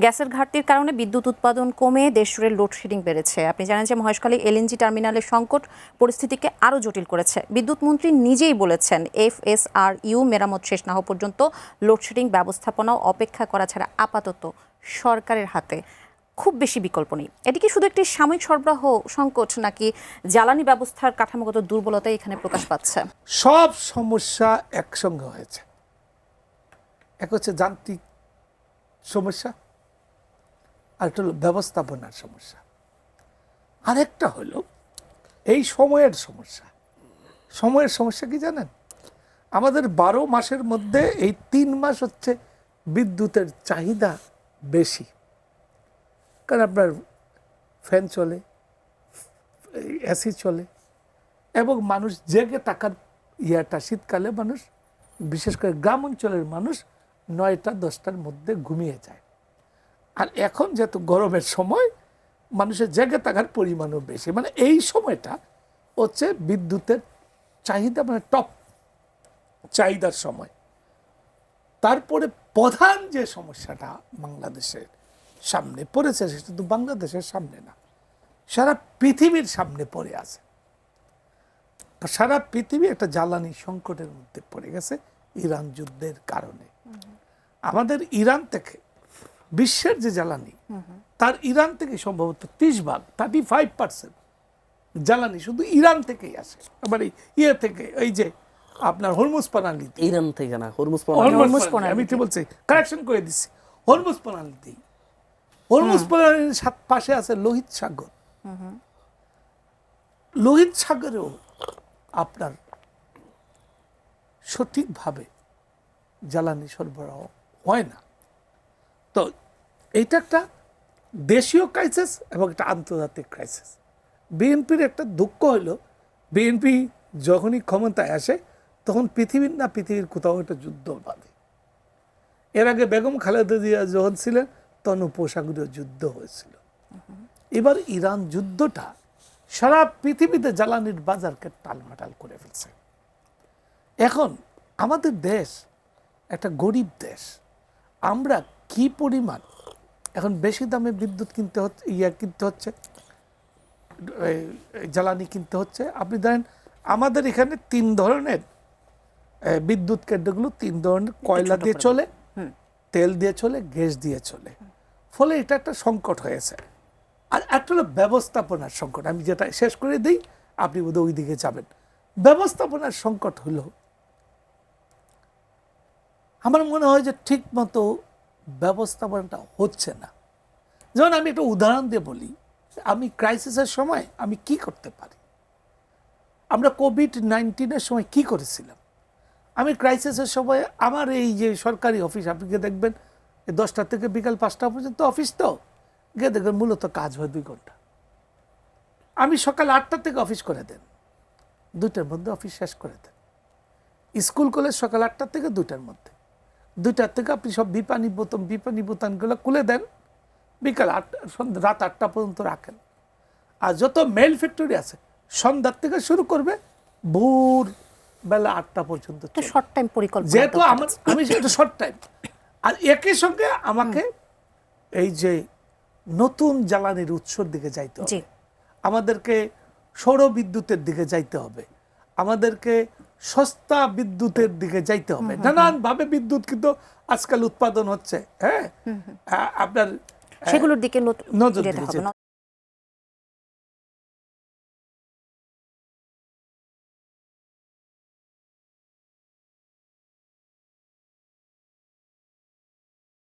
গ্যাসের ঘাটতির কারণে বিদ্যুৎ উৎপাদন কমে দেশজুড়ে লোডশেডিং বেড়েছে। আপনি জানেন যে মহেশখালী এলএনজি টার্মিনালের সংকট পরিস্থিতিকে আরও জটিল করেছে। বিদ্যুৎ মন্ত্রী নিজেই বলেছেন FSRU মেরামত শেষ না হওয়া পর্যন্ত লোডশেডিং ব্যবস্থাপনাও অপেক্ষা করা ছাড়া আপাতত সরকারের হাতে খুব বেশি বিকল্প নেই। এটি কি শুধু একটি সাময়িক সরবরাহ সংকট নাকি জ্বালানি ব্যবস্থার কাঠামোগত দুর্বলতাই এখানে প্রকাশ পাচ্ছে? সব সমস্যা একসঙ্গে হয়েছে। এক হচ্ছে যান্ত্রিক সমস্যা, আরেকটা হলো ব্যবস্থাপনার সমস্যা, আরেকটা হলো এই সময়ের সমস্যা। সময়ের সমস্যা কি জানেন? আমাদের 12 মাসের মধ্যে এই 3 মাস হচ্ছে বিদ্যুতের চাহিদা বেশি, কারণ আপনার ফ্যান চলে, এসি চলে, এবং মানুষ জেগে থাকার শীতকালে মানুষ, বিশেষ করে গ্রাম অঞ্চলের মানুষ 9টা-10টার মধ্যে ঘুমিয়ে যায়। আর এখন যেহেতু গরমের সময়, মানুষের জেগে থাকার পরিমাণও বেশি। মানে এই সময়টা হচ্ছে বিদ্যুতের চাহিদা, মানে টপ চাহিদার সময়। তারপরে প্রধান যে সমস্যাটা বাংলাদেশের সামনে পড়েছে, সেটা শুধু বাংলাদেশের সামনে না, সারা পৃথিবীর সামনে পড়ে আছে। সারা পৃথিবী একটা জ্বালানি সংকটের মধ্যে পড়ে গেছে ইরান যুদ্ধের কারণে। আমাদের ইরান থেকে বিশ্বের যে জ্বালানি, তার ইরান থেকে সম্ভবত 30% 35% জ্বালানি শুধু ইরান থেকেই আসে। আবার ইয়ে থেকে, এই যে আপনার হরমুজ প্রণালী, ইরান থেকে না, হরমুজ প্রণালী, আমি কি বলছি, কারেকশন করে দিচ্ছি, হরমুজ প্রণালীতেই। হরমুজ প্রণালীর পাশে আছে লোহিত সাগর। লোহিত সাগরেও আপনার সঠিকভাবে জ্বালানি সরবরাহ হয় না। তো এইটা একটা দেশীয় ক্রাইসিস এবং একটা আন্তর্জাতিক ক্রাইসিস। বিএনপির একটা দুঃখ হলো, বিএনপি যখনই ক্ষমতায় আসে তখন পৃথিবীর কোথাও একটা যুদ্ধ বাঁধে। এর আগে বেগম খালেদা জিয়া যখন ছিলেন তখন উপসাগরীয় যুদ্ধ হয়েছিল। এবার ইরান যুদ্ধটা সারা পৃথিবীতে জ্বালানির বাজারকে টালমাটাল করে ফেলছে। এখন আমাদের দেশ একটা গরিব দেশ, আমরা কি পরিমাণ এখন বেশি দামে বিদ্যুৎ কিনতে হচ্ছে, জ্বালানি কিনতে হচ্ছে। আপনি জানেন আমাদের এখানে 3 ধরনের বিদ্যুৎ কেন্দ্রগুলো, 3 ধরনের, কয়লা দিয়ে চলে, তেল দিয়ে চলে, গ্যাস দিয়ে চলে। ফলে এটা একটা সংকট হয়েছে। আর একটা হলো ব্যবস্থাপনার সংকট। আমি যেটা শেষ করে দিই, আপনি বোধহয় ওই দিকে যাবেন। ব্যবস্থাপনার সংকট হলো, আমার মনে হয় যে ঠিক মতো ব্যবস্থাপনাটা হচ্ছে না। যেমন আমি একটা উদাহরণ দিয়ে বলি, আমি ক্রাইসিসের সময় আমি কি করতে পারি। আমরা কোভিড-19 সময় কি করেছিলাম? আমি ক্রাইসিসের সময় আমার এই যে সরকারি অফিস, আপনি গিয়ে দেখবেন 10টা থেকে বিকাল 5টা পর্যন্ত অফিস, তো গিয়ে দেখবেন মূলত কাজ হয় 2 ঘন্টা। আমি সকাল 8টা থেকে অফিস করে দেন, 2টার মধ্যে অফিস শেষ করে দেন। স্কুল কলেজ সকাল 8টা থেকে 2টার মধ্যে, 2টার থেকে আপনি সব বিপানি বোতামগুলো খুলে দেন, বিকাল রাত 8টা পর্যন্ত রাখেন। আর যত মেল ফ্যাক্টরি আছে সন্ধ্যার থেকে শুরু করবে, ভোর বেলা 8টা পর্যন্ত। শর্ট টাইম পরিকল্পনা, যেহেতু আমি সেটা শর্ট টাইম, আর একই সঙ্গে আমাকে এই যে নতুন জ্বালানির উৎসর দিকে যাইতে হবে, আমাদেরকে সৌর বিদ্যুতের দিকে যাইতে হবে, আমাদেরকে সস্তা বিদ্যুতের দিকে যাইতে হবে। নানান ভাবে বিদ্যুৎ কিন্তু আজকাল উৎপাদন হচ্ছে, হ্যাঁ, আপনার সেগুলোর দিকে নজর দিতে হবে।